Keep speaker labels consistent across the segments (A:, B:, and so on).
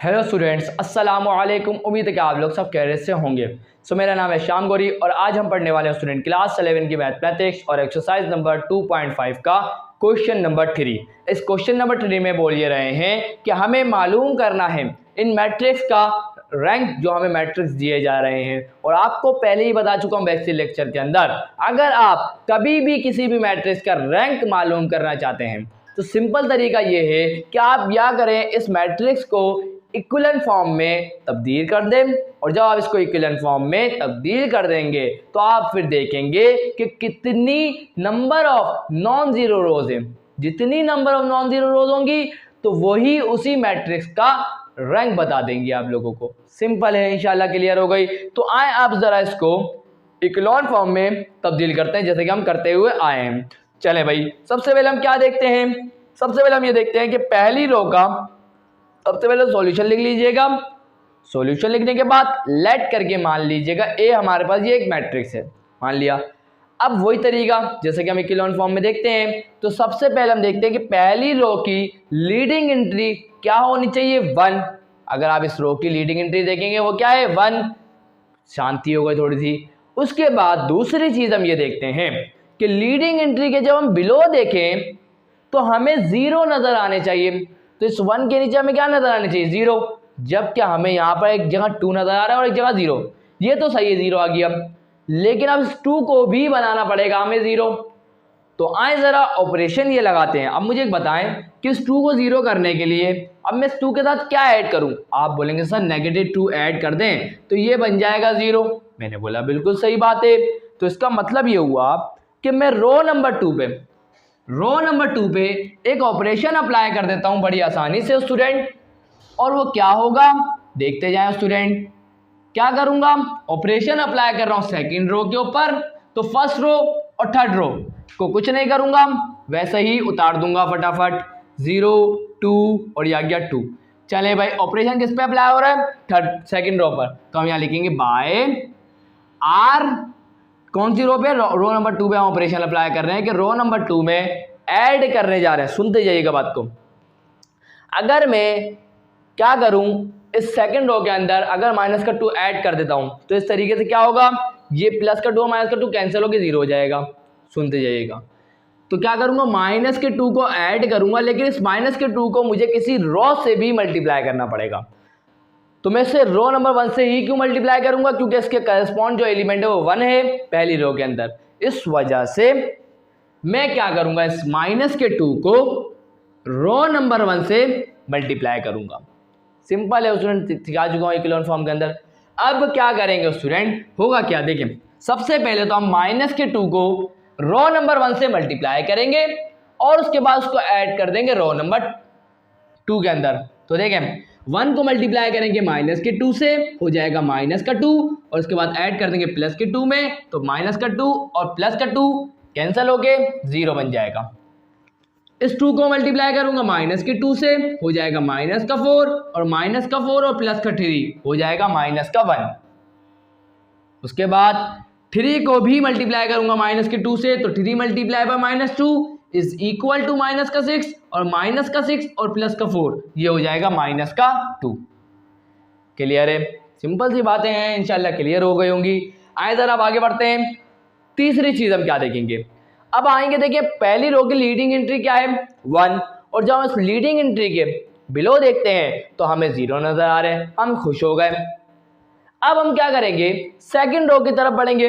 A: Hello students, अस्सलाम वालेकुम। उम्मीद है कि आप लोग सब खैरियत से होंगे। मेरा नाम है श्याम गौरी और आज हम पढ़ने वाले हैं स्टूडेंट क्लास 11 की मैथमेटिक्स और एक्सरसाइज नंबर 2.5 का क्वेश्चन नंबर 3। इस क्वेश्चन नंबर 3 में बोल ये रहे हैं कि हमें मालूम करना है इन मैट्रिक्स का रैंक जो हमें मैट्रिक्स दिए जा रहे हैं। और आपको पहले ही बता चुका हूँ बेसिक लेक्चर के अंदर, अगर आप कभी भी किसी भी मैट्रिक्स का रैंक मालूम करना चाहते हैं तो सिंपल तरीका ये है कि आप क्या करें, इस मैट्रिक्स को इक्विवेलेंट फॉर्म में तब्दील कर दें। और जब आप इसको इक्विवेलेंट फॉर्म में तब्दील कर देंगे तो आप फिर देखेंगे कि कितनी नंबर ऑफ नॉन जीरो रोज हैं। जितनी नंबर ऑफ नॉन जीरो रोज होंगी तो वही उसी मैट्रिक्स का रैंक बता देंगी आप लोगों को। सिंपल है, इंशाल्लाह क्लियर हो गई। तो आए आप जरा इसको इक्विवेलेंट फॉर्म में तब्दील करते हैं जैसे कि हम करते हुए आए हैं। चले भाई, सबसे पहले हम क्या देखते हैं, सबसे पहले हम ये देखते हैं कि पहली रो का सबसे पहले सॉल्यूशन लिख लीजिएगा। सॉल्यूशन लिखने के बाद लेट करके मान लीजिएगा ए हमारे पास ये एक मैट्रिक्स है, मान लिया। अब वही तरीका जैसे कि हम इक्विवेलेंट फॉर्म में देखते हैं, तो सबसे पहले हम देखते हैं कि पहली रो की लीडिंग एंट्री क्या होनी चाहिए, 1। अगर आप इस रो की लीडिंग एंट्री देखेंगे वो क्या है, 1। शांति हो गई थोड़ी सी। उसके बाद दूसरी चीज हम ये देखते हैं कि लीडिंग एंट्री के जब हम बिलो देखें तो हमें 0 नजर आने चाहिए। तो इस 1 के नीचे हमें क्या नजर आने चाहिए, 0। जबकि हमें यहाँ पर एक जगह 2 नजर आ रहा है और एक जगह 0। ये तो सही है, 0 आ गया, लेकिन अब इस 2 को भी बनाना पड़ेगा हमें 0। तो आए जरा ऑपरेशन ये लगाते हैं। अब मुझे एक बताएं कि इस 2 को 0 करने के लिए अब मैं इस 2 के साथ क्या ऐड करूं। आप बोलेंगे सर -2 ऐड कर दें तो ये बन जाएगा 0। मैंने बोला बिल्कुल सही बात है। तो इसका मतलब ये हुआ कि मैं रो नंबर 2 पे एक ऑपरेशन अप्लाई कर देता हूं बड़ी आसानी से स्टूडेंट। और वो क्या होगा देखते जाएं स्टूडेंट। क्या करूंगा, ऑपरेशन अप्लाई कर रहा हूं सेकंड रो के ऊपर, तो फर्स्ट रो और थर्ड रो को कुछ नहीं करूंगा, वैसे ही उतार दूंगा फटाफट। 0 2 और ये आ गया 2। चले भाई, ऑपरेशन किस पे अप्लाई हो रहा है, सेकंड रो पर। तो हम यहां लिखेंगे बाय आर। कौन सी रो पे, रो नंबर 2 पे हम ऑपरेशन अप्लाई कर रहे हैं कि रो नंबर 2 में ऐड करने जा रहे हैं। सुनते जाइएगा बात को। अगर मैं क्या करूं, इस सेकंड रो के अंदर अगर -2 ऐड कर देता हूं तो इस तरीके से क्या होगा, ये +2 और -2 कैंसिल होकर 0 हो जाएगा। सुनते जाइएगा। तो क्या करूंगा, -2 को ऐड करूंगा, लेकिन इस -2 को मुझे किसी रो से भी मल्टीप्लाई करना पड़ेगा। तो मैं इसे रो नंबर 1 से ही क्यों मल्टीप्लाई करूंगा, क्योंकि इसके करस्पॉन्ड जो एलिमेंट है वो 1 है पहली रो के अंदर। इस वजह से मैं क्या करूंगा, इस -2 को रो नंबर 1 से मल्टीप्लाई करूंगा। सिंपल है स्टूडेंट, सिखा चुका हूं इक्विवेलेंट फॉर्म के अंदर। अब क्या करेंगे स्टूडेंट, होगा क्या देखिए। सबसे पहले तो हम -2 को रो नंबर 1 से मल्टीप्लाई करेंगे और उसके बाद उसको ऐड कर देंगे रो नंबर 2 के अंदर। तो देखें 1 को मल्टीप्लाई करेंगे -2 से, हो जाएगा -2 और उसके बाद ऐड कर देंगे +2 में, तो -2 और +2 कैंसिल होके 0 बन जाएगा। इस 2 को मल्टीप्लाई करूंगा -2 से, हो जाएगा -4 और -4 और +3 हो जाएगा -1। उसके बाद 3 को भी मल्टीप्लाई करूंगा -2 से, तो 3 multiply by -2 is equal to -6 और -6 और +4 ये हो जाएगा -2। क्लियर है, सिंपल सी बातें हैं, इंशाल्लाह क्लियर हो गई होंगी। आए जरा अब आगे बढ़ते हैं। तीसरी चीज हम क्या देखेंगे, अब आएंगे देखिए पहली रो की लीडिंग एंट्री क्या है, 1। और जब हम इस लीडिंग एंट्री के बिलो देखते हैं तो हमें 0 नजर आ रहे हैं, हम खुश हो गए। अब हम क्या करेंगे, सेकंड रो की तरफ बढ़ेंगे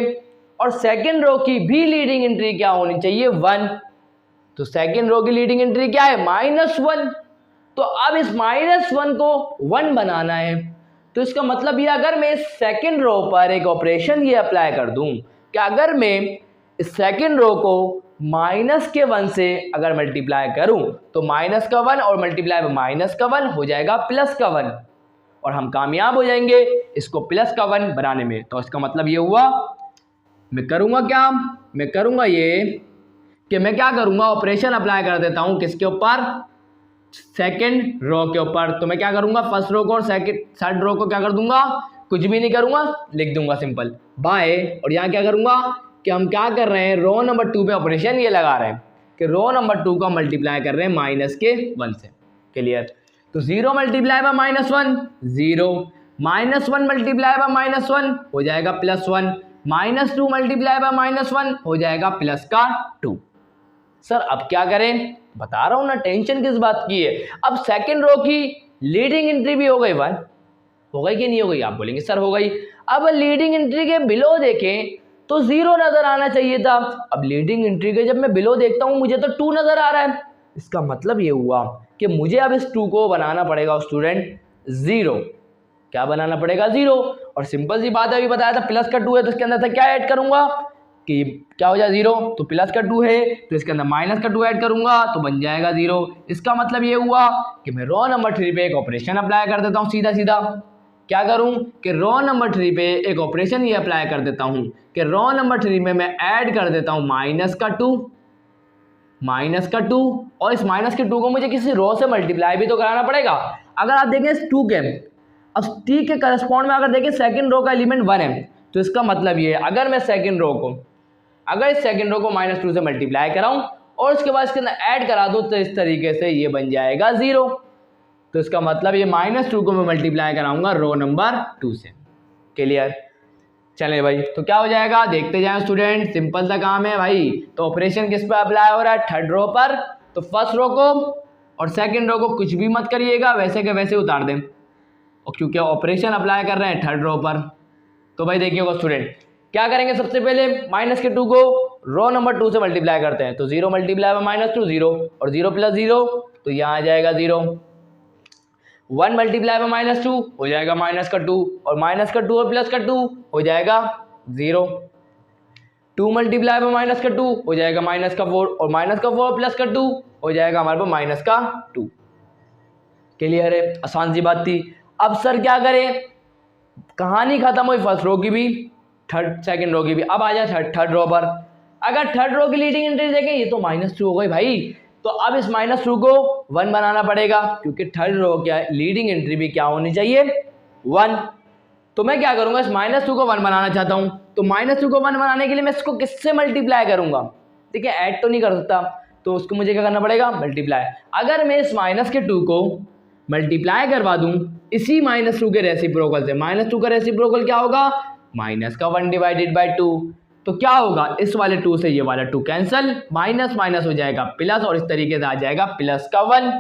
A: और सेकंड रो की भी लीडिंग एंट्री क्या होनी चाहिए, 1। तो सेकंड रो की लीडिंग एंट्री क्या है, -1। तो अब इस -1 को 1 बनाना है। तो इसका मतलब ये, अगर मैं सेकंड रो पर एक ऑपरेशन ये अप्लाई कर दूं कि अगर मैं इस सेकंड रो को -1 से अगर मल्टीप्लाई करूं तो -1 और मल्टीप्लाई -1 हो जाएगा +1 और हम कामयाब हो जाएंगे इसको +1 बनाने में। तो इसका मतलब ये हुआ, मैं करूंगा क्या, मैं करूंगा ये कि मैं क्या करूंगा, ऑपरेशन अप्लाई कर देता हूं किसके ऊपर, सेकंड रो के ऊपर। तो मैं क्या करूंगा, फर्स्ट रो को और थर्ड रो को क्या कर दूंगा, कुछ भी नहीं करूंगा, लिख दूंगा सिंपल बाय। और यहाँ क्या करूंगा कि हम क्या कर रहे हैं, रो नंबर 2 पे ऑपरेशन ये लगा रहे हैं कि रो नंबर 2 का मल्टीप्लाई कर रहे हैं -1 से। क्लियर। तो 0 मल्टीप्लाई बाय -1 0, -1 मल्टीप्लाई बाय -1 हो जाएगा +1, -2 मल्टीप्लाई बाय -1 हो जाएगा +2। सर अब क्या करें, बता रहा हूं ना, टेंशन किस बात की है। अब सेकंड रो की लीडिंग एंट्री भी हो गई 1, हो गई कि नहीं हो गई? आप बोलेंगे सर हो गई। अब लीडिंग एंट्री के बिलो देखें तो 0 नजर आना चाहिए था। अब लीडिंग एंट्री के जब मैं बिलो देखता हूं मुझे तो 2 नजर आ रहा है। इसका मतलब ये हुआ कि मुझे अब इस 2 को बनाना पड़ेगा स्टूडेंट 0। क्या बनाना पड़ेगा? 0। और सिंपल सी बात है, अभी बताया था प्लस का 2 है तो इसके अंदर से क्या ऐड करूंगा कि क्या हो जाए 0। तो प्लस का 2 है तो इसके अंदर माइनस का 2 ऐड करूंगा तो बन जाएगा 0। इसका मतलब ये हुआ कि मैं रो नंबर 3 पे एक ऑपरेशन अप्लाई कर देता हूँ। सीधा सीधा क्या करूं कि रो नंबर 3 पे एक ऑपरेशन ये अप्लाई कर देता हूं कि रो नंबर 3 में मैं ऐड कर देता हूं माइनस का 2, और इस माइनस के 2 को मुझे किसी रो से मल्टीप्लाई भी तो कराना पड़ेगा। अगर आप देखें इस 2 के, अब टी के करस्पॉन्ड में अगर देखें सेकंड रो का एलिमेंट 1 है, तो इसका मतलब ये है अगर मैं सेकंड रो को, अगर इस सेकंड रो को -2 से मल्टीप्लाई कराऊं और उसके बाद इसके अंदर ऐड करा दूं तो इस तरीके से ये बन जाएगा 0। तो इसका मतलब ये -2 को मैं मल्टीप्लाई कराऊंगा रो नंबर 2 से। क्लियर? चलें भाई, तो क्या हो जाएगा देखते जाएं स्टूडेंट, सिंपल सा काम है भाई। तो ऑपरेशन किस पे अप्लाई हो रहा है? थर्ड रो पर। तो फर्स्ट रो को और सेकंड रो को कुछ भी मत करिएगा, वैसे के वैसे उतार दें, और क्योंकि ऑपरेशन अप्लाई कर रहे हैं थर्ड रो पर। तो भाई देखिएगा स्टूडेंट, क्या करेंगे सबसे पहले -2 को रो नंबर 2 से मल्टीप्लाई करते हैं। तो 0 मल्टीप्लाई बाय -2 0, और 0 + 0 तो यहाँ आ जाएगा 0। 1 मल्टीप्लाई बाय -2 हो जाएगा -2, और -2 और +2 हो जाएगा 0। 2 मल्टीप्लाई बाय -2 हो जाएगा -4, और -4 +2 हो जाएगा हमारे पास -2। क्लियर है? आसान सी बात थी। अब सर क्या करें, कहानी खत्म हुई फर्स्ट रो की भी, सेकंड रो की भी। अब आ जाए थर्ड रो पर। अगर थर्ड रो की लीडिंग एंट्री देखें ये तो -2 हो गई भाई, तो अब इस -2 को 1 बनाना पड़ेगा, क्योंकि थर्ड रो क्या लीडिंग एंट्री भी क्या होनी चाहिए 1। तो मैं क्या करूंगा, इस -2 को 1 बनाना चाहता हूं, तो -2 को 1 बनाने के लिए मैं इसको किससे मल्टीप्लाई करूंगा? ठीक है, ऐड तो नहीं कर सकता, तो उसको मुझे क्या करना पड़ेगा? मल्टीप्लाई। अगर मैं इस -2 को मल्टीप्लाई करवा दूं इसी -2 के रेसिप्रोकल से, -2 का रेसिप्रोकल क्या होगा? -1 डिवाइडेड बाई 2। तो क्या होगा, इस वाले 2 से ये वाला 2 कैंसिल, माइनस माइनस हो जाएगा प्लस, और इस तरीके से आ जाएगा +1।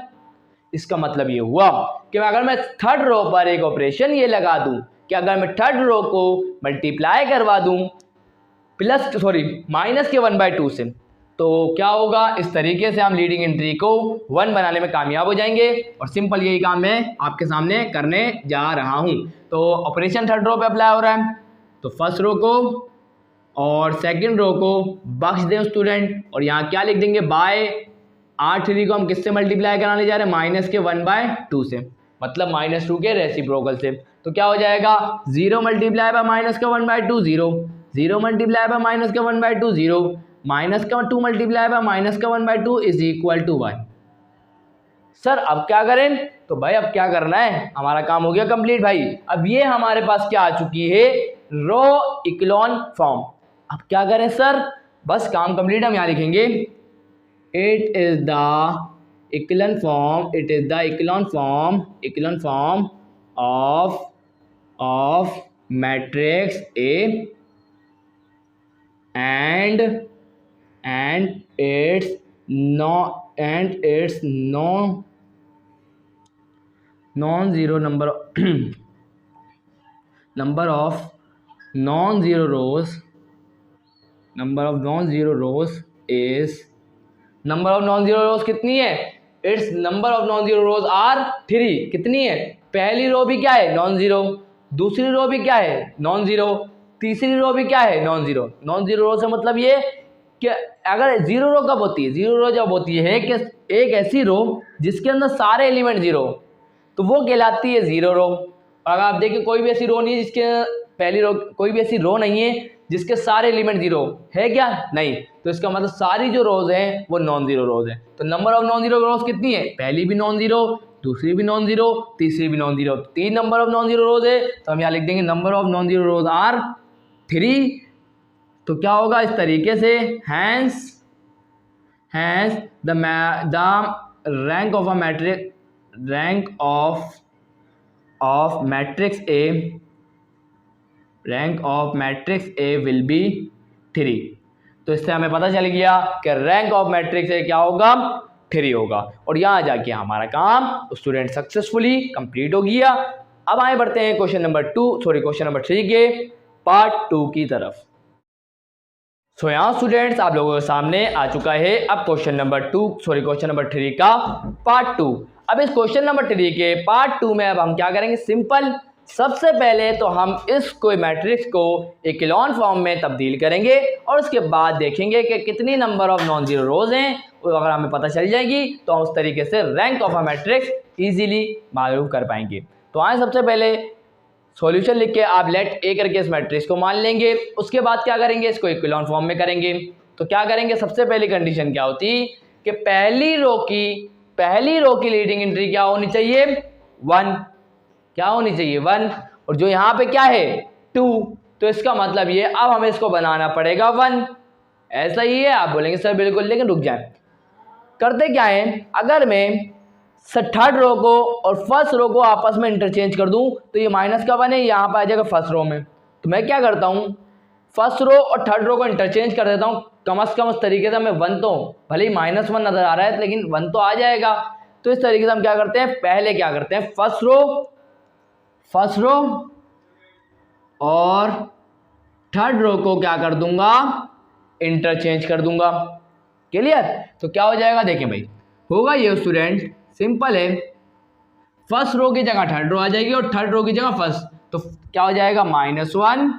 A: इसका मतलब ये हुआ कि अगर मैं थर्ड रो पर एक ऑपरेशन ये लगा दूं कि अगर मैं थर्ड रो को मल्टीप्लाई करवा दूं माइनस के 1/2 से, तो क्या होगा, इस तरीके से हम लीडिंग एंट्री को 1 बनाने में कामयाब हो जाएंगे। और सिंपल यही काम मैं आपके सामने करने जा रहा हूं। तो ऑपरेशन थर्ड रो पे अप्लाई हो रहा है, तो फर्स्ट रो को और सेकंड रो को बख्श दें स्टूडेंट, और यहाँ क्या लिख देंगे, बाय R3 को हम किससे मल्टीप्लाई कराने जा रहे हैं? -1/2 से, मतलब -2 के रेसिप्रोकल से। तो क्या हो जाएगा, 0 multiply by -1/2 0, 0 multiply by -1/2 0, -2 multiply by -1/2 is equal to 1। Sir अब क्या करें? तो भाई अब क्या करना है, हमारा काम हो गया कंप्लीट भाई। अब ये हमारे पास क्या आ चुकी है, रो इक्लोन फॉर्म। अब क्या करें सर, बस काम कंप्लीट, हम यहाँ लिखेंगे it is the echelon form, it is the echelon form of matrix A and its non zero number of non zero rows is, number of non zero rows कितनी है? Its number of non zero rows are 3। कितनी है? पहली row भी क्या है? Non zero. दूसरी row भी क्या है? Non zero. तीसरी रो भी क्या है? Non zero. Non zero row से मतलब ये कि अगर जीरो रो कब होती है, जीरो रो जब होती है कि एक ऐसी रो जिसके अंदर सारे एलिमेंट जीरो, तो वो कहलाती है जीरो रो। अगर आप देखिए कोई भी ऐसी रो नहीं है जिसके पहली रो, कोई भी ऐसी रो नहीं है जिसके सारे एलिमेंट जीरो है क्या? नहीं। तो इसका मतलब सारी जो रोज हैं वो नॉन जीरो रोज हैं। तो number of non zero rows कितनी है? पहली भी नॉन जीरो, दूसरी भी नॉन जीरो, तीसरी भी non zero. 3 number of non zero rows है, तो हम यहाँ लिख देंगे number of non zero rows are 3। तो क्या होगा इस तरीके से, hence the rank of a matrix, rank of matrix A will be 3। तो इससे हमें पता चल गया कि रैंक ऑफ मैट्रिक्स ए क्या होगा, 3 होगा। और यहाँ जाके हमारा काम स्टूडेंट सक्सेसफुली कंप्लीट हो गया। अब आए बढ़ते हैं क्वेश्चन नंबर 3 के पार्ट 2 की तरफ। सो यहाँ स्टूडेंट्स आप लोगों के सामने आ चुका है अब क्वेश्चन नंबर 3 का पार्ट 2। अब इस क्वेश्चन नंबर 3 के पार्ट 2 में अब हम क्या करेंगे, सिंपल सबसे पहले तो हम इस कोई मैट्रिक्स को इक्लोन फॉर्म में तब्दील करेंगे और उसके बाद देखेंगे कि कितनी नंबर ऑफ नॉन जीरो रोज हैं। और अगर हमें पता चल जाएगी तो हम उस तरीके से rank of a matrix easily मालूम कर पाएंगे। तो आए सबसे पहले सॉल्यूशन लिख के आप लेट ए करके इस मैट्रिक्स को मान लेंगे। उसके बाद क्या करेंगे, इसको इक्विलॉन फॉर्म में करेंगे। तो क्या करेंगे, सबसे पहली कंडीशन क्या होती कि पहली रो की लीडिंग एंट्री क्या होनी चाहिए, 1। क्या होनी चाहिए, 1। और जो यहाँ पे क्या है, 2। तो इसका मतलब ये अब हमें इसको बनाना पड़ेगा 1। ऐसा ही है, आप बोलेंगे सर बिल्कुल, लेकिन रुक जाए। करते क्या है, अगर मैं थर्ड रो को और फर्स्ट रो को आपस में इंटरचेंज कर दूं तो ये माइनस का 1 है, यहाँ पर आ जाएगा फर्स्ट रो में। तो मैं क्या करता हूँ, फर्स्ट रो और थर्ड रो को इंटरचेंज कर देता हूँ। कम से कम उस तरीके से हमें 1 तो, भले ही -1 नजर आ रहा है लेकिन 1 तो आ जाएगा। तो इस तरीके से हम क्या करते हैं, पहले क्या करते हैं, फर्स्ट रो और थर्ड रो को क्या कर दूंगा, इंटरचेंज कर दूंगा। क्लियर। तो क्या हो जाएगा, देखें भाई, होगा ये स्टूडेंट सिंपल है, फर्स्ट रो की जगह थर्ड रो आ जाएगी और थर्ड रो की जगह फर्स्ट। तो क्या हो जाएगा, -1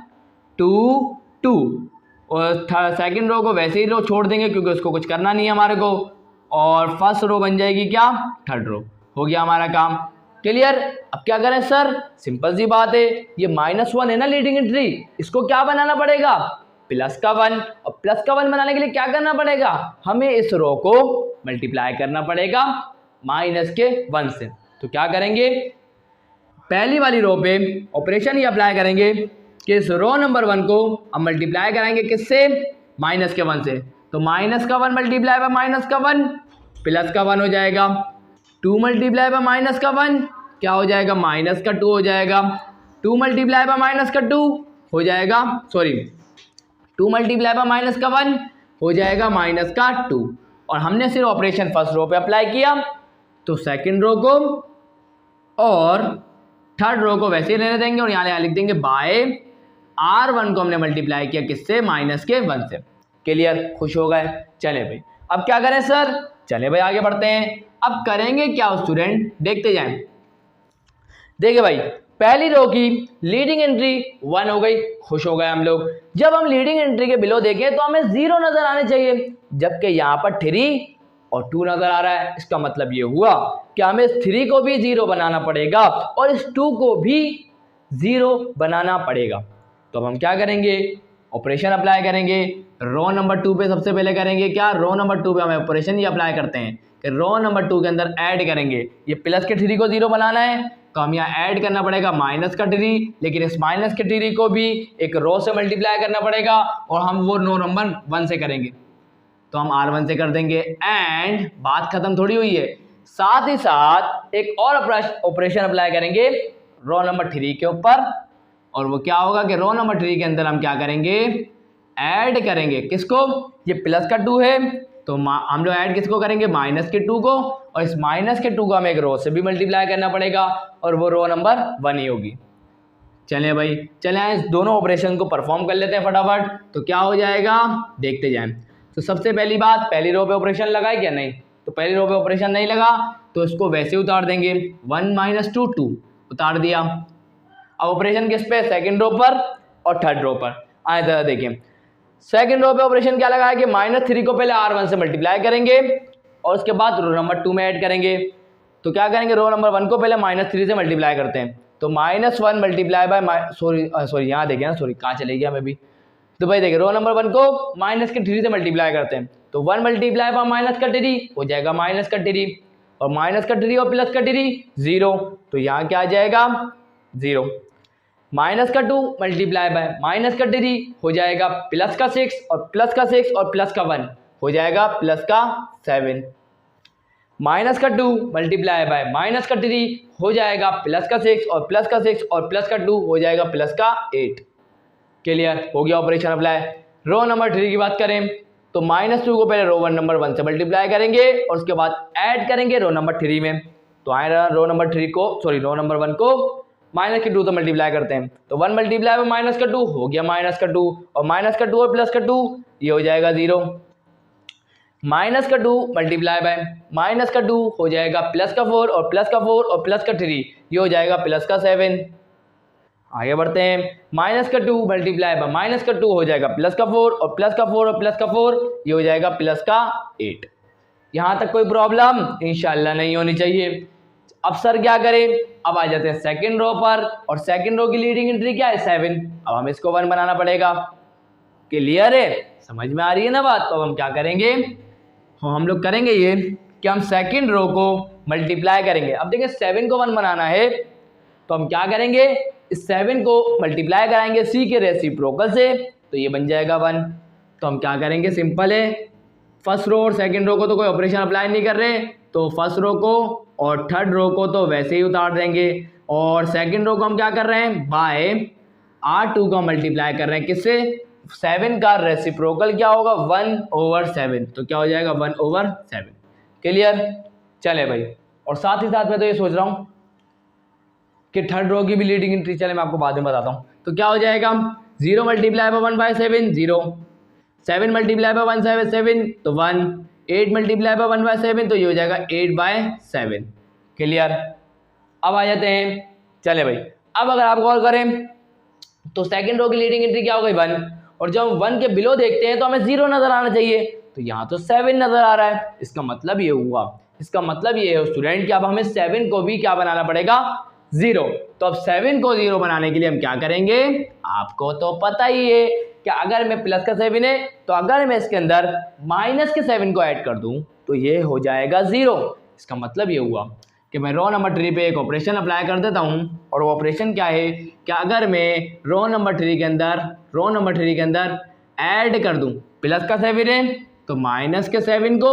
A: 2 2। और सेकंड रो को वैसे ही रो छोड़ देंगे क्योंकि उसको कुछ करना नहीं है हमारे को। और फर्स्ट रो बन जाएगी क्या, थर्ड रो। हो गया हमारा काम। क्लियर। अब क्या करें सर, सिंपल सी बात है, ये -1 है ना लीडिंग एंट्री, इसको क्या बनाना पड़ेगा, +1। और +1 बनाने के लिए क्या करना पड़ेगा, हमें इस रो को मल्टीप्लाई करना पड़ेगा -1 से। तो क्या करेंगे, पहली वाली रो पे ऑपरेशन ही अप्लाई करेंगे कि इस रो नंबर 1 को हम मल्टीप्लाई कराएंगे किससे, -1 से। तो -1 मल्टीप्लाई बाय -1 +1 हो जाएगा। 2 मल्टीप्लाई बाय -1 क्या हो जाएगा, -2 हो जाएगा। 2 मल्टीप्लाई बाय -2 हो जाएगा, सॉरी 2 मल्टीप्लाई बाय -1 हो जाएगा -2। और हमने सिर्फ ऑपरेशन फर्स्ट रो पे अप्लाई किया। तो सेकंड रो को और थर्ड रो को वैसे ही रहने देंगे और यहाँ लिख देंगे बाय R1 को हमने मल्टीप्लाई किया किससे, -1 से। क्लियर, खुश हो गए। चले भाई अब क्या करें सर, चले भाई आगे बढ़ते हैं। अब करेंगे क्या स्टूडेंट, देखते जाएं। देखिए भाई, पहली रो की लीडिंग एंट्री 1 हो गई, खुश हो गए हम लोग। जब हम लीडिंग एंट्री के बिलो देखें तो हमें 0 नजर आने चाहिए, जबकि यहाँ पर 3 और 2 नजर आ रहा है। इसका मतलब ये हुआ कि हमें इस 3 को भी 0 बनाना पड़ेगा और इस 2 को भी 0 बनाना पड़ेगा। तो अब हम क्या करेंगे, ऑपरेशन अप्लाई करेंगे। रो नंबर 2 पे सबसे पहले करेंगे क्या, रो नंबर 2 पे हमें ऑपरेशन ही अप्लाई करते हैं कि रो नंबर 2 के अंदर ऐड करेंगे। ये प्लस के 3 को 0 बनाना है तो हम यहाँ ऐड करना पड़ेगा -3, लेकिन इस -3 को भी एक रो से मल्टीप्लाई करना पड़ेगा और हम वो रो नंबर 1 से करेंगे। तो हम R1 से कर देंगे। एंड बात खत्म थोड़ी हुई है, साथ ही साथ एक और ऑपरेशन अप्लाई करेंगे रो नंबर 3 के ऊपर। और वो क्या होगा कि रो नंबर 3 के अंदर हम क्या करेंगे, ऐड करेंगे किसको, ये +2 है तो हम लोग ऐड किसको करेंगे, -2 को। और इस -2 को हमें एक रो से भी मल्टीप्लाई करना पड़ेगा और वो रो नंबर 1 ही होगी। चलें भाई, चलें इस दोनों ऑपरेशन को परफॉर्म कर लेते हैं फटाफट। तो क्या हो जाएगा, देखते जाएं। तो सबसे पहली बात, पहली रो पे ऑपरेशन लगा है क्या, नहीं। तो पहली रो पे ऑपरेशन नहीं लगा तो इसको वैसे उतार देंगे, 1 - 2 2 उतार दिया। अब ऑपरेशन किस पे, सेकंड रो पर और थर्ड रो पर। आए जरा देखिए, सेकंड रो पे ऑपरेशन क्या लगा है कि -3 को पहले R1 से मल्टीप्लाई करेंगे और उसके बाद रो नंबर 2 में ऐड करेंगे। तो क्या करेंगे, रो नंबर 1 को पहले -3 से मल्टीप्लाई करते हैं। तो -1 मल्टीप्लाई बाय सॉरी यहाँ देखिए ना, सॉरी कहाँ चले गया मैं भी। तो भाई देखिए, रो नंबर 1 को -3 से मल्टीप्लाई करते हैं तो 1 मल्टीप्लाई बाय -3 हो जाएगा -3 और -3 और +3 0। तो यहाँ क्या आ जाएगा, 0। -2 मल्टीप्लाई बाय -3 हो जाएगा +6 और +6 और +1 हो जाएगा +7। माइनस का 2 मल्टीप्लाई बाय माइनस का 3 हो जाएगा प्लस का 6 और प्लस का 6 और प्लस का 2 हो जाएगा प्लस का 8। क्लियर हो गया ऑपरेशन अप्लाई। रो नंबर 3 की बात करें तो -2 को पहले रो नंबर 1 से मल्टीप्लाई करेंगे और उसके बाद ऐड करेंगे रो नंबर 3 में। तो आए रो नंबर 1 को माइनस के 2 तो मल्टीप्लाई करते हैं, तो 1 मल्टीप्लाई में माइनस का 2 हो गया माइनस का 2 और माइनस का 2 और प्लस का 2 ये हो जाएगा 0। माइनस का 2 मल्टीप्लाई बाय माइनस का 2 हो जाएगा प्लस का 4 और प्लस का 4 और प्लस का 3 ये हो जाएगा प्लस का 7। आगे बढ़ते हैं, माइनस का 2 मल्टीप्लाई बाय माइनस का 2 हो जाएगा प्लस का 4 और प्लस का 4 और प्लस का 4 ये हो जाएगा प्लस का 8। यहाँ तक कोई प्रॉब्लम इंशाल्लाह नहीं होनी चाहिए। अब सर क्या करें, अब आ जाते हैं सेकंड रो पर और सेकंड रो की लीडिंग एंट्री क्या है 7। अब हम इसको 1 बनाना पड़ेगा। क्लियर है, समझ में आ रही है ना बात। तो अब हम क्या करेंगे, हम लोग करेंगे ये कि हम सेकंड रो को मल्टीप्लाई करेंगे। अब देखिए 7 को 1 बनाना है तो हम क्या करेंगे, इस 7 को मल्टीप्लाई कराएंगे सी के रेसिप्रोकल से तो ये बन जाएगा 1। तो हम क्या करेंगे, सिंपल है, फर्स्ट रो और सेकंड रो को तो कोई ऑपरेशन अप्लाई नहीं कर रहे तो फर्स्ट रो को और थर्ड रो को तो वैसे ही उतार देंगे और सेकंड रो को हम क्या कर रहे हैं, बाय R2 का मल्टीप्लाई कर रहे हैं किससे, 7 का रेसिप्रोकल क्या होगा 1/7 तो क्या हो जाएगा 1/7। क्लियर, चले भाई। और साथ ही साथ मैं तो ये सोच रहा हूँ कि थर्ड रो की भी लीडिंग एंट्री, चले मैं आपको बाद में बताता हूँ। तो क्या हो जाएगा, 0 मल्टीप्लाई बाय 1/7 0, 7 मल्टीप्लाई बाय 1/7 तो 1, 8 मल्टीप्लाई बाय 1/7 तो ये हो जाएगा 8/7। क्लियर, अब आ जाते हैं, चले भाई। अब अगर आप गौर करें तो सेकंड रो की लीडिंग एंट्री क्या हो गई 1 और जब हम 1 के बिलो देखते हैं तो हमें 0 नजर आना चाहिए, तो यहाँ तो 7 नजर आ रहा है। इसका मतलब ये हुआ, इसका मतलब ये है स्टूडेंट कि अब हमें 7 को भी क्या बनाना पड़ेगा 0। तो अब 7 को 0 बनाने के लिए हम क्या करेंगे, आपको तो पता ही है कि अगर मैं प्लस का 7 है तो अगर मैं इसके अंदर माइनस के 7 को ऐड कर दूं तो ये हो जाएगा 0। इसका मतलब ये हुआ कि मैं रो नंबर 3 पे एक ऑपरेशन अप्लाई कर देता हूं और वो ऑपरेशन क्या है कि अगर मैं रो नंबर 3 के अंदर ऐड कर दूं प्लस का 7 है तो माइनस के 7 को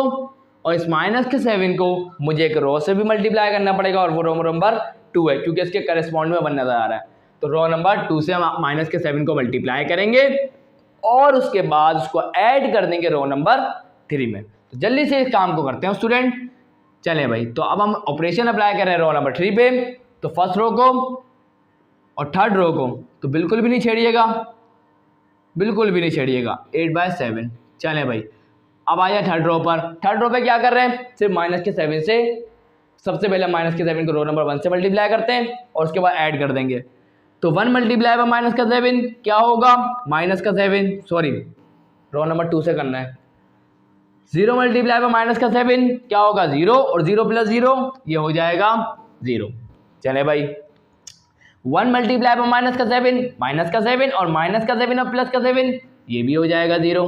A: और इस माइनस के 7 को मुझे एक रो से भी मल्टीप्लाई करना पड़ेगा और वो रो नंबर 2 है क्योंकि इसके करस्पॉन्ड में 1 नजर आ रहा है। तो रो नंबर 2 से हम माइनस के 7 को मल्टीप्लाई करेंगे और उसके बाद उसको ऐड कर देंगे रो नंबर 3 में। तो जल्दी से इस काम को करते हैं स्टूडेंट। चलें भाई, तो अब हम ऑपरेशन अप्लाई कर रहे हैं रो नंबर 3 पे। तो फर्स्ट रो को और थर्ड रो को तो बिल्कुल भी नहीं छेड़िएगा, बिल्कुल भी नहीं छेड़िएगा, 8/7। चलें भाई, अब आ जाए थर्ड रो पर। थर्ड रो पे क्या कर रहे हैं, सिर्फ माइनस के 7 से, सबसे पहले माइनस के 7 को रो नंबर 1 से मल्टीप्लाई करते हैं और उसके बाद ऐड कर देंगे। तो 1 मल्टीप्लाई बाय माइनस का 7 क्या होगा, माइनस का 7, सॉरी रो नंबर 2 से करना है। 0 मल्टीप्लाई बाय माइनस का 7 क्या होगा 0 और 0 प्लस 0 ये हो जाएगा 0। चले भाई, 1 मल्टीप्लाई बाय माइनस का 7 माइनस का 7 और माइनस का 7 और प्लस का 7 ये भी हो जाएगा 0।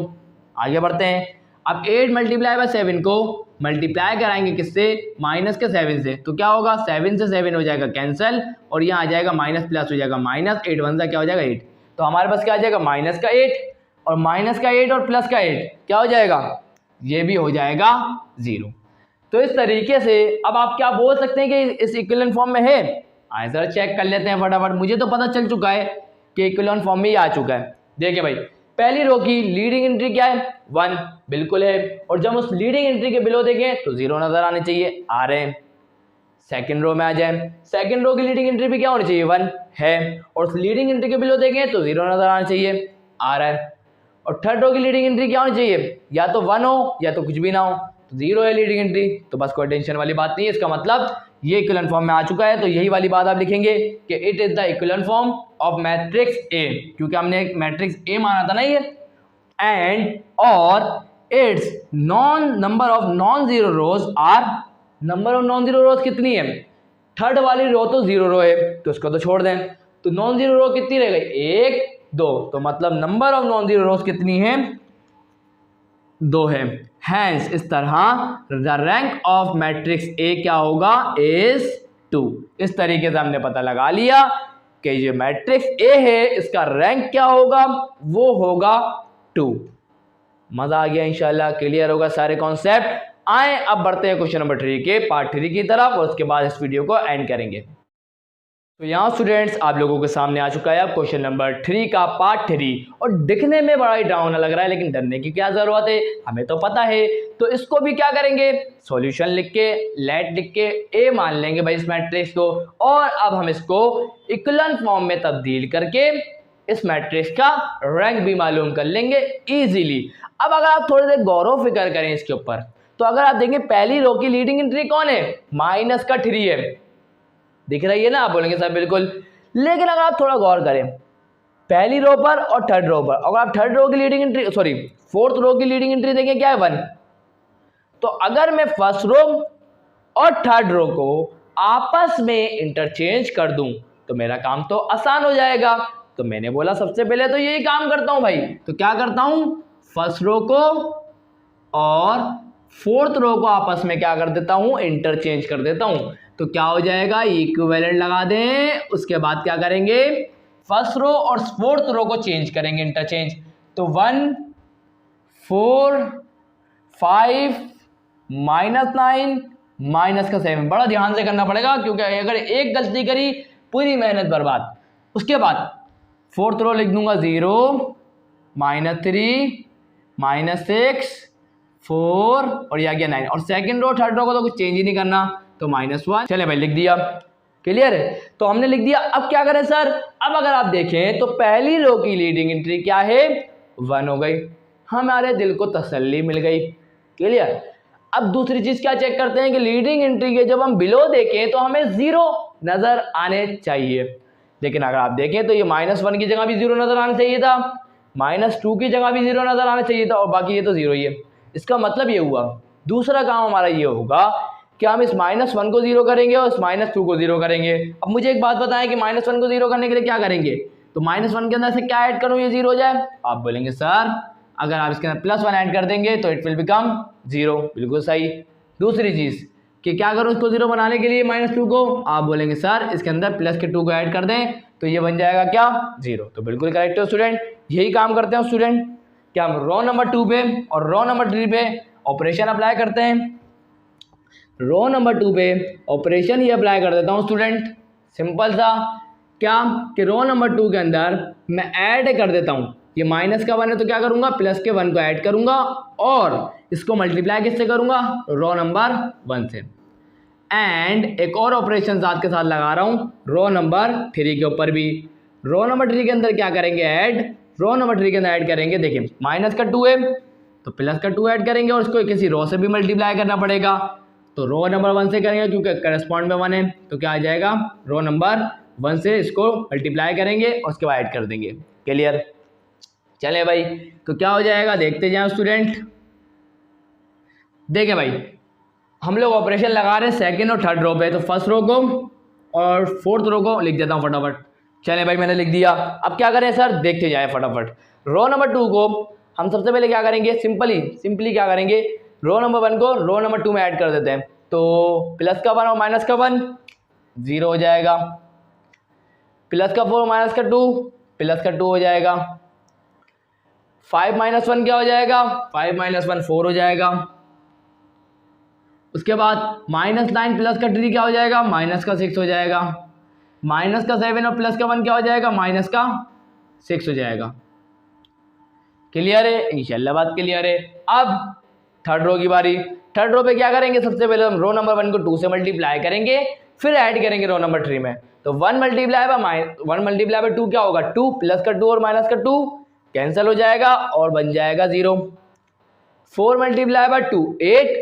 A: आगे बढ़ते हैं, अब 8 मल्टीप्लाई बाय 7 को मल्टीप्लाई कराएंगे किससे, माइनस के 7 से, तो क्या होगा 7 से 7 हो जाएगा कैंसिल और यहाँ आ जाएगा माइनस प्लस हो जाएगा माइनस, 8 1 क्या हो जाएगा 8। तो हमारे पास क्या आ जाएगा माइनस का 8 और माइनस का 8 और प्लस का 8 क्या हो जाएगा, ये भी हो जाएगा 0। तो इस तरीके से अब आप क्या बोल सकते हैं कि इस इक्विवेलेंट फॉर्म में है। आइए सर चेक कर लेते हैं फटाफट, मुझे तो पता चल चुका है कि इक्विवेलेंट फॉर्म में ही आ चुका है। देखिए भाई, पहली रो की लीडिंग एंट्री क्या है 1, बिल्कुल है, और जब उस लीडिंग एंट्री के बिलो देखें तो 0 नजर आने चाहिए, आ रहे हैं। सेकंड रो में आ जाए, सेकंड रो की लीडिंग एंट्री भी क्या होनी चाहिए 1 है, और उस लीडिंग एंट्री के बिलो देखें तो 0 नजर आना चाहिए, आ रहा है। और थर्ड रो की लीडिंग एंट्री क्या होनी चाहिए, या तो 1 हो या तो कुछ भी ना हो, तो 0 है लीडिंग एंट्री, तो बस कोई टेंशन वाली बात नहीं है। इसका मतलब ये इक्विवेलेंट फॉर्म में आ चुका है, तो यही वाली बात आप लिखेंगे कि it is the equivalent form of matrix ए, क्योंकि हमने एक मैट्रिक्स ए माना था ना ये, एंड और its number of non zero rows are, number of non zero rows कितनी है, थर्ड वाली रो तो 0 रो है तो उसको तो छोड़ दें, तो नॉन जीरो रो कितनी रह गई 1 2, तो मतलब number of non zero rows कितनी है 2 है। हैंस इस तरह द रैंक ऑफ मैट्रिक्स ए क्या होगा इज 2। इस तरीके से हमने पता लगा लिया कि ये मैट्रिक्स ए है, इसका रैंक क्या होगा, वो होगा 2। मजा आ गया इंशाल्लाह, क्लियर होगा सारे कॉन्सेप्ट। आए अब बढ़ते हैं क्वेश्चन नंबर 3 के पार्ट 3 की तरफ और उसके बाद इस वीडियो को एंड करेंगे। तो यहाँ स्टूडेंट्स आप लोगों के सामने आ चुका है अब क्वेश्चन नंबर 3 का पार्ट 3 और दिखने में बड़ा ही डरावना लग रहा है, लेकिन डरने की क्या जरूरत है, हमें तो पता है। तो इसको भी क्या करेंगे, सॉल्यूशन लिख के लेट लिख के ए मान लेंगे भाई इस मैट्रिक्स को, और अब हम इसको इक्विवेलेंट फॉर्म में तब्दील करके इस मैट्रिक्स का रैंक भी मालूम कर लेंगे इजीली। अब अगर आप थोड़ी देर गौर फिक्र करें इसके ऊपर, तो अगर आप देखें पहली रो की लीडिंग एंट्री कौन है, माइनस का 3 है, दिख रही है ना, आप बोलेंगे सर बिल्कुल। लेकिन अगर आप थोड़ा गौर करें पहली रो पर और थर्ड रो पर, अगर आप थर्ड रो की लीडिंग एंट्री फोर्थ रो की लीडिंग एंट्री देखें क्या है 1, तो अगर मैं फर्स्ट रो और थर्ड रो को आपस में इंटरचेंज कर दूं तो मेरा काम तो आसान हो जाएगा। तो मैंने बोला सबसे पहले तो यही काम करता हूं भाई, तो क्या करता हूं, फर्स्ट रो को और फोर्थ रो को आपस में क्या कर देता हूं, इंटरचेंज कर देता हूं। तो क्या हो जाएगा, इक्विवेलेंट लगा दें, उसके बाद क्या करेंगे, फर्स्ट रो और फोर्थ रो को चेंज करेंगे, इंटरचेंज। तो 1 4 5 -9 माइनस का 7, बड़ा ध्यान से करना पड़ेगा क्योंकि अगर एक गलती करी पूरी मेहनत बर्बाद। उसके बाद फोर्थ रो लिख दूंगा 0 -3 -6 4 और ये आ गया 9, और सेकंड रो थर्ड रो को तो कुछ चेंज ही नहीं करना, तो -1। चले भाई लिख दिया, क्लियर है। तो हमने लिख दिया, अब क्या करें सर, अब अगर आप देखें तो पहली रो की लीडिंग एंट्री क्या है, 1 हो गई, हमारे दिल को तसल्ली मिल गई, क्लियर। अब दूसरी चीज क्या चेक करते हैं कि लीडिंग एंट्री के जब हम बिलो देखें तो हमें 0 नजर आने चाहिए, लेकिन अगर आप देखें तो ये -1 की जगह भी 0 नजर आना चाहिए था, -2 की जगह भी 0 नजर आना चाहिए था, और बाकी ये तो 0 ही है। इसका मतलब ये हुआ, दूसरा काम हमारा ये होगा कि हम इस -1 को 0 करेंगे और इस -2 को 0 करेंगे। अब मुझे एक बात बताएं कि -1 को 0 करने के लिए क्या करेंगे, तो -1 के अंदर से क्या ऐड करूं ये 0 हो जाए, आप बोलेंगे सर अगर आप इसके अंदर +1 ऐड कर देंगे तो इट विल बिकम 0, बिल्कुल सही। दूसरी चीज कि क्या करूं इसको 0 बनाने के लिए -2 को, आप बोलेंगे सर इसके अंदर प्लस के 2 को ऐड कर दें तो ये बन जाएगा क्या, 0, तो बिल्कुल करेक्ट है स्टूडेंट। यही काम करते हैं स्टूडेंट, क्या हम रो नंबर 2 पे और रो नंबर 3 पे ऑपरेशन अप्लाई करते हैं। रो नंबर 2 पे ऑपरेशन ही अप्लाई कर देता हूं स्टूडेंट, सिंपल सा, क्या कि रो नंबर 2 के अंदर मैं ऐड कर देता हूं, ये माइनस का 1 है तो क्या करूंगा, प्लस के 1 को ऐड करूंगा और इसको मल्टीप्लाई किससे करूंगा, रो नंबर 1 से। एंड एक और ऑपरेशन साथ के साथ लगा रहा हूं रो नंबर 3 के ऊपर भी। रो नंबर 3 के अंदर क्या करेंगे, ऐड, रो नंबर 3 के अंदर ऐड करेंगे, देखिए माइनस का 2 है तो प्लस का 2 ऐड करेंगे और इसको किसी रो से भी मल्टीप्लाई करना पड़ेगा, तो रो नंबर 1 से करेंगे क्योंकि करस्पॉन्ड में 1 है, तो क्या आ जाएगा, रो नंबर 1 से इसको मल्टीप्लाई करेंगे और उसके बाद ऐड कर देंगे, क्लियर। चले भाई, तो क्या हो जाएगा, देखते जाएं स्टूडेंट। देखें भाई हम लोग ऑपरेशन लगा रहे हैं सेकंड और थर्ड रो पे, तो फर्स्ट रो को और फोर्थ रो को लिख देता हूं फटाफट। चले भाई मैंने लिख दिया, अब क्या करें सर, देखते जाए फटाफट। रो नंबर 2 को हम सबसे पहले क्या करेंगे, सिंपली क्या करेंगे, रो नंबर 1 को रो नंबर 2 में ऐड कर देते हैं, तो प्लस का 1 और माइनस का 1 0 हो जाएगा, प्लस का 4 माइनस का 2 प्लस का 2 हो जाएगा, 5 - 1 क्या हो जाएगा, 5 - 1 4 हो जाएगा। उसके बाद -9 प्लस का 3 क्या हो जाएगा, माइनस का 6 हो जाएगा, माइनस का 7 और प्लस का 1 क्या हो जाएगा, माइनस का 6 हो जाएगा, क्लियर है, इंशाल्लाह बात क्लियर है। अब थर्ड रो की बारी, थर्ड रो पे क्या करेंगे, सबसे पहले हम रो नंबर 1 को 2 से मल्टीप्लाई करेंगे, फिर ऐड करेंगे रो नंबर 3 में, तो 1 मल्टीप्लाई बाय 2 क्या होगा, 2 प्लस का 2 और माइनस का 2 कैंसिल हो जाएगा और बन जाएगा 0। 4 मल्टीप्लाई बाय 2 8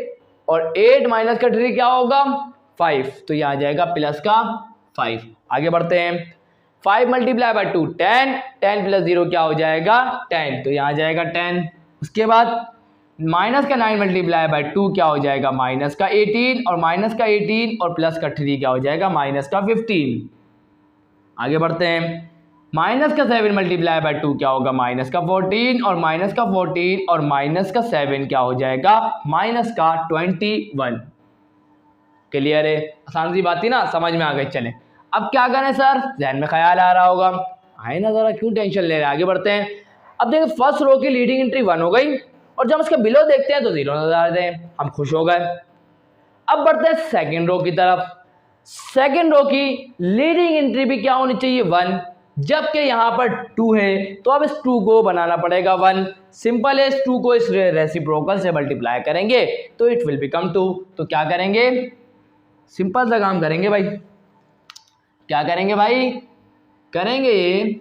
A: और 8 माइनस का 3 क्या होगा, 5, तो यह आ जाएगा प्लस का 5। आगे बढ़ते हैं, 5 मल्टीप्लाई बाय 2 10, 10 प्लस 0 क्या हो जाएगा, 10, तो यहाँ आ जाएगा 10। उसके बाद माइनस का 9 मल्टीप्लाई बाय 2 क्या हो जाएगा, माइनस का 18, और माइनस का 18 और प्लस का 3 क्या हो जाएगा, माइनस का 15। आगे बढ़ते हैं, माइनस का 7 मल्टीप्लाई बाय 2 क्या होगा, माइनस का 14, और माइनस का 14 और माइनस का 7 क्या हो जाएगा, माइनस का 21। क्लियर है, आसान सी बात थी ना, समझ में आ गई। चले अब क्या करें सर, ध्यान में ख्याल आ रहा होगा, आए ना जरा, क्यों टेंशन ले रहे हैं, आगे बढ़ते हैं। अब देखिए फर्स्ट रो की लीडिंग एंट्री 1 हो गई और जब उसके बिलो देखते हैं तो 0 नजर आ रहे हैं, हम खुश हो गए। अब बढ़ते हैं सेकेंड रो की तरफ। सेकेंड रो की लीडिंग एंट्री भी क्या होनी चाहिए 1, जबकि यहाँ पर 2 है तो अब इस 2 को बनाना पड़ेगा 1। सिंपल है, इस 2 को इस रेसिप्रोकल से मल्टीप्लाई करेंगे तो इट विल बिकम 2। तो क्या करेंगे, सिंपल सा काम करेंगे भाई। क्या करेंगे भाई, करेंगे ये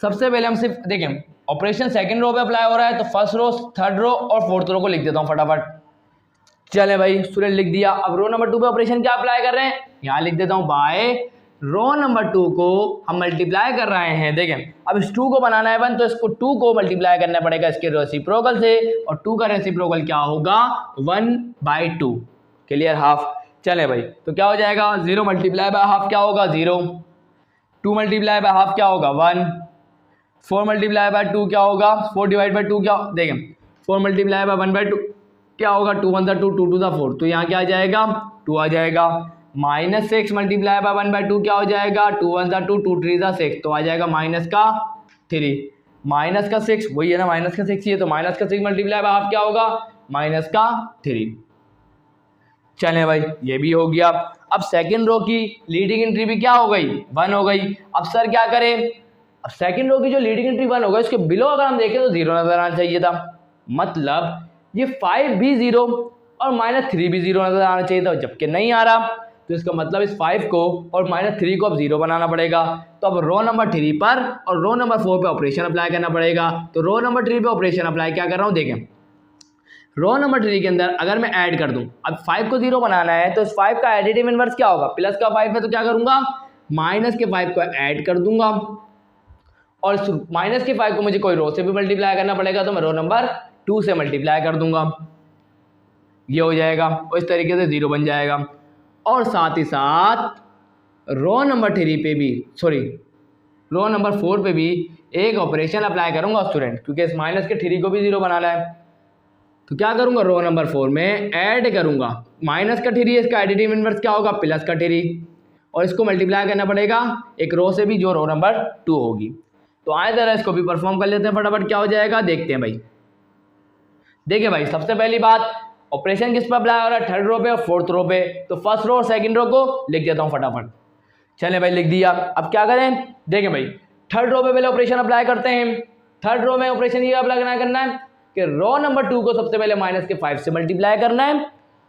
A: सबसे पहले हम सिर्फ देखें ऑपरेशन सेकंड रो पे अप्लाई हो रहा है तो फर्स्ट रो, थर्ड रो और फोर्थ रो को लिख देता हूँ फटाफट। चले भाई, स्टूडेंट लिख दिया। अब रो नंबर 2 पे ऑपरेशन क्या अप्लाई कर रहे हैं, यहाँ लिख देता हूँ बाय रो नंबर 2 को हम मल्टीप्लाई कर रहे हैं। देखें अब इस 2 को बनाना है 1 तो इसको 2 को मल्टीप्लाई करना पड़ेगा इसके रेसिप्रोकल से, और 2 का रेसिप्रोकल क्या होगा 1/2। Clear, half. चले भाई, तो क्या हो जाएगा 0 मल्टीप्लाई बाय हाफ क्या होगा 0, 2 मल्टीप्लाई बाय हाफ क्या होगा 1, 4 मल्टीप्लाई बाय 2 क्या होगा 4 डिवाइड बाय 2 क्या, देखें 4 मल्टीप्लाई बाय 1/2 क्या होगा 2 1 2 2 2 4, तो यहाँ क्या आ जाएगा 2 आ जाएगा। -6 मल्टीप्लाई बाय 1/2 क्या हो जाएगा 2 1 2 2 3 6, तो आ जाएगा -3। माइनस का 6 वही है ना, -6 ही है तो -6 मल्टीप्लाई बाय हाफ क्या होगा -3। चलें भाई, ये भी हो गया। अब सेकंड रो की लीडिंग एंट्री भी क्या हो गई 1 हो गई। अब सर क्या करें, अब सेकंड रो की जो लीडिंग एंट्री 1 हो गई उसके बिलो अगर हम देखें तो 0 नजर आना चाहिए था, मतलब ये 5 भी 0 और -3 भी 0 नजर आना चाहिए था, जबकि नहीं आ रहा। तो इसका मतलब इस 5 को और -3 को अब 0 बनाना पड़ेगा। तो अब रो नंबर 3 पर और रो नंबर 4 पे ऑपरेशन अप्लाई करना पड़ेगा। तो रो नंबर 3 पे ऑपरेशन अप्लाई क्या कर रहा हूँ, देखें रो नंबर 3 के अंदर अगर मैं ऐड कर दूं, अब 5 को 0 बनाना है तो इस 5 का एडिटिव इनवर्स क्या होगा, प्लस का 5 है तो क्या करूंगा माइनस के 5 को ऐड कर दूंगा, और इस माइनस के 5 को मुझे कोई रो से भी मल्टीप्लाई करना पड़ेगा तो मैं रो नंबर 2 से मल्टीप्लाई कर दूंगा, ये हो जाएगा और इस तरीके से 0 बन जाएगा। और साथ ही साथ रो नंबर 3 पे भी रो नंबर 4 पे भी एक ऑपरेशन अप्लाई करूंगा स्टूडेंट, क्योंकि इस माइनस के 3 को भी 0 बनाना है। तो क्या करूंगा रो नंबर 4 में ऐड करूंगा माइनस का 3, इसका एडिटिव इनवर्स क्या होगा प्लस का 3, और इसको मल्टीप्लाई करना पड़ेगा एक रो से भी जो रो नंबर 2 होगी। तो आए जरा इसको भी परफॉर्म कर लेते हैं फटाफट, क्या हो जाएगा देखते हैं भाई। देखिए भाई, सबसे पहली बात ऑपरेशन किस पर अप्लाई हो रहा है, थर्ड रो पे और फोर्थ रो पे। तो फर्स्ट रो और सेकंड रो को लिख देता हूँ फटाफट। चले भाई, लिख दिया। अब क्या करें, देखें भाई थर्ड रो पे पहले ऑपरेशन अप्लाई करते हैं। थर्ड रो में ऑपरेशन ये अप्लाई करना है कि रो नंबर 2 को सबसे पहले माइनस के 5 से मल्टीप्लाई करना है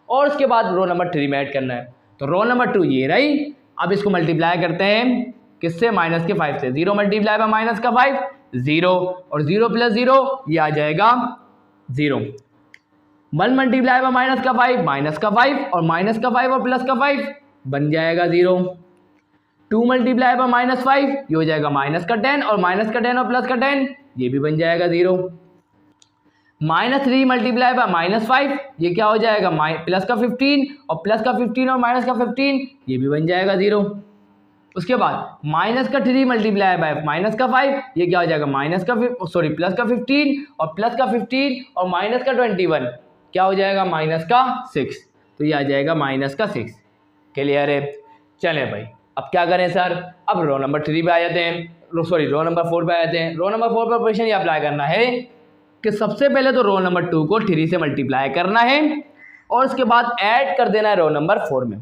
A: और उसके बाद रो नंबर 3 में ऐड करना है। तो रो नंबर 2 ये रही, अब इसको मल्टीप्लाई करते हैं किससे, माइनस के 5 से। 0 मल्टीप्लाई बाय माइनस का 5 0, और 0 + 0 ये आ जाएगा 0। 1 मल्टीप्लाई बाय माइनस का 5 माइनस का 5, और माइनस का 5 और प्लस का 5 बन जाएगा 0। 2 मल्टीप्लाई बाय -5 ये हो जाएगा -10, और माइनस का 10 और प्लस का 10 ये भी बन जाएगा 0। -3 मल्टीप्लाई बाय -5 ये क्या हो जाएगा प्लस का 15, और प्लस का 15 और माइनस का 15 ये भी बन जाएगा 0। उसके बाद माइनस का 3 मल्टीप्लाई बाय माइनस का 5 ये क्या हो जाएगा प्लस का 15, और प्लस का 15 और माइनस का 21 क्या हो जाएगा माइनस का 6, तो ये आ जाएगा माइनस का 6। क्लियर है। चले भाई, अब क्या करें सर, अब रो नंबर 3 पे आ जाते हैं, रो नंबर 4 पे आ जाते हैं। रो नंबर 4 पे ऑपरेशन ये अप्लाई करना है कि सबसे पहले तो रो नंबर 2 को 3 से मल्टीप्लाई करना है और उसके बाद ऐड कर देना है रो नंबर 4 में।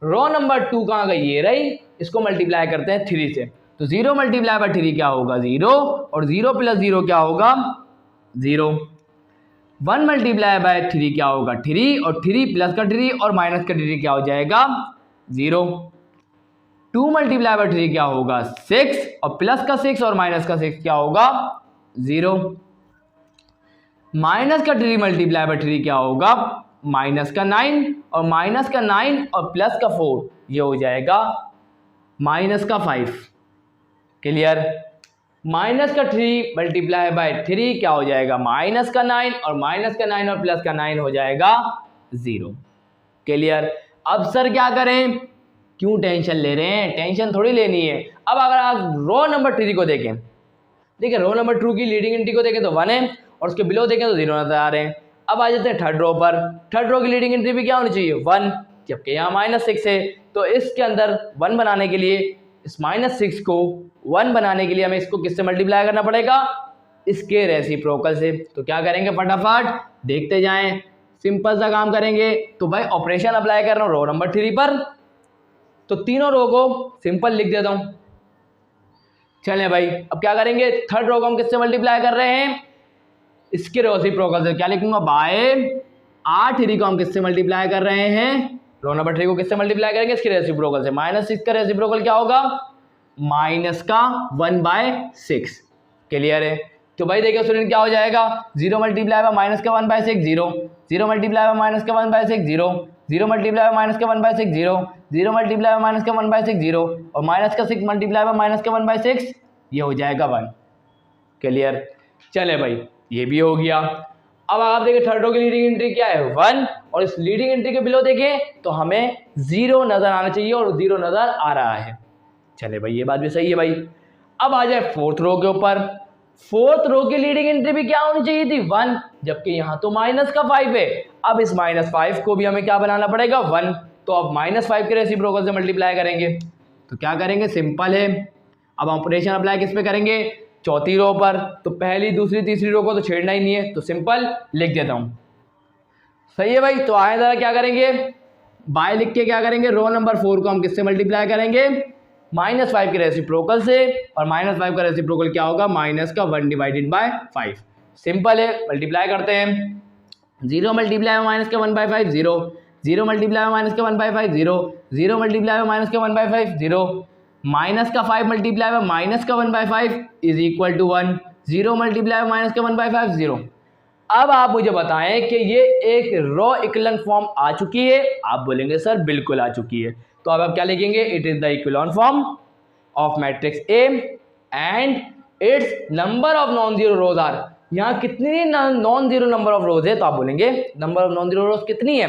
A: रो नंबर 2 कहाँ गई, ये रही, इसको मल्टीप्लाई करते हैं 3 से। तो 0 मल्टीप्लाई बाय 3 क्या होगा 0, और 0 + 0 क्या होगा 0। 1 मल्टीप्लाई बाय 3 क्या होगा 3, और 3 प्लस का 3 और माइनस का 3 क्या हो जाएगा 0। 2 मल्टीप्लाई बाय 3 क्या होगा 6, और प्लस का 6 और माइनस का 6 क्या होगा 0। माइनस का 3 मल्टीप्लाई बाय 3 क्या होगा माइनस का 9, और माइनस का 9 और प्लस का 4 ये हो जाएगा माइनस का 5। क्लियर। माइनस का 3 मल्टीप्लाई बाय 3 क्या हो जाएगा माइनस का 9, और माइनस का 9 और प्लस का 9 हो जाएगा 0। क्लियर। अब सर क्या करें, क्यों टेंशन ले रहे हैं, टेंशन थोड़ी लेनी है। अब अगर आप रो नंबर 3 को देखें, देखिए रो नंबर 2 की लीडिंग एंट्री को देखें तो 1 है, और उसके बिलो देखें तो 0 नजर आ रहे हैं। अब आ जाते हैं थर्ड रो पर। थर्ड रो की लीडिंग एंट्री भी क्या होनी चाहिए 1, जबकि यहाँ -6 है। तो इसके अंदर 1 बनाने के लिए, इस -6 को 1 बनाने के लिए हमें इसको किससे मल्टीप्लाई करना पड़ेगा इसके रेसिप्रोकल से। तो क्या करेंगे फटाफट देखते जाएं, सिंपल सा काम करेंगे। तो भाई ऑपरेशन अप्लाई कर रहा हूँ रो नंबर 3 पर, तो तीनों रो को सिंपल लिख देता हूँ। चलें भाई, अब क्या करेंगे, थर्ड रो को हम किससे मल्टीप्लाई कर रहे हैं, इसके रेसिप्रोकल से। क्या लिखूंगा, बाय R3 को हम किससे मल्टीप्लाई कर रहे हैं, रो नंबर 3 को किससे मल्टीप्लाई करेंगे, इसके रेसिप्रोकल से। -6 का रेसिप्रोकल क्या होगा, माइनस का 1/6। क्लियर है। तो भाई देखिए स्टूडेंट क्या हो जाएगा, 0 मल्टीप्लाई बाय माइनस का 1/6 0, 0 मल्टीप्लाई बाय माइनस का 1/6 0, 0 मल्टीप्लाई बाय माइनस का 1/6 0, 0 मल्टीप्लाई बाय माइनस का 1/6 0, और माइनस का 6 मल्टीप्लाई बाय माइनस का 1/6, ये हो जाएगा 1। क्लियर। चले भाई ये भी हो गया। अब आप देखिए थर्ड रो की लीडिंग एंट्री क्या है, 1, और इस लीडिंग एंट्री के बिलो देखें तो हमें 0 नजर आना चाहिए, और 0 नजर आ रहा है। चले भाई ये बात भी सही है भाई। अब आ जाए फोर्थ रो के ऊपर। फोर्थ रो की लीडिंग एंट्री भी क्या होनी चाहिए थी, 1, जबकि यहाँ तो -5 है। अब इस -5 को भी हमें क्या बनाना पड़ेगा, 1। तो अब -5 के रेसिप्रोकल से मल्टीप्लाई करेंगे। तो क्या करेंगे, सिंपल है। अब ऑपरेशन अप्लाई किस पे करेंगे, चौथी रो पर। तो पहली दूसरी तीसरी रो को तो छेड़ना ही नहीं है, तो सिंपल लिख देता हूँ। सही है भाई। तो आए जरा क्या करेंगे, बाय लिख के क्या करेंगे, रो नंबर 4 को हम किससे मल्टीप्लाई करेंगे, -5 के रेसिप्रोकल से। और -5 का रेसिप्रोकल क्या होगा, माइनस का 1/5। सिंपल है, मल्टीप्लाई करते हैं। 0 मल्टीप्लाई बाय माइनस का 1/5 0, 0 मल्टीप्लाई बाय माइनस का 1/5 0, 0 मल्टीप्लाई बाय माइनस का 1/5 0, माइनस का 5 मल्टीप्लाई बाय माइनस का 1/5 is equal to 1, 0 multiply by minus का 1/5 0। अब आप मुझे बताएं कि ये एक रो इक्विवेलेंट फॉर्म आ चुकी है। आप बोलेंगे सर बिल्कुल आ चुकी है। तो अब आप क्या लिखेंगे, it is the equivalent form of matrix A and its number of non zero rows are. यहाँ कितनी non zero number of rows है, तो आप बोलेंगे number of non zero rows कितनी है,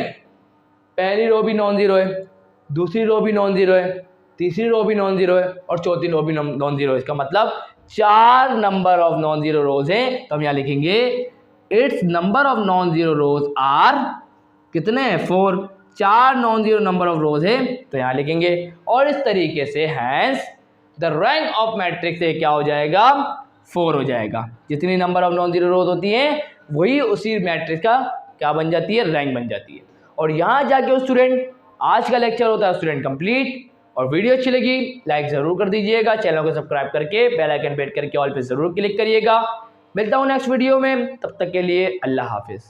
A: पहली रो भी नॉन जीरो है, दूसरी रो भी नॉन जीरो है, तीसरी रो भी नॉन जीरो है, और चौथी रो भी नॉन जीरो है। इसका मतलब 4 number of non zero rows है। तो हम यहाँ लिखेंगे its number of non zero rows are कितने हैं, 4। 4 non zero number of rows है, तो यहाँ लिखेंगे। और इस तरीके से hence the rank of matrix से क्या हो जाएगा, 4 हो जाएगा। जितनी number of non zero rows होती हैं वही उसी मैट्रिक्स का क्या बन जाती है, रैंक बन जाती है। और यहाँ जाके स्टूडेंट आज का लेक्चर होता है स्टूडेंट कंप्लीट। और वीडियो अच्छी लगी लाइक जरूर कर दीजिएगा, चैनल को सब्सक्राइब करके बेल आइकन पे हिट करके ऑल पे जरूर क्लिक करिएगा। मिलता हूँ नेक्स्ट वीडियो में, तब तक के लिए अल्लाह हाफिज।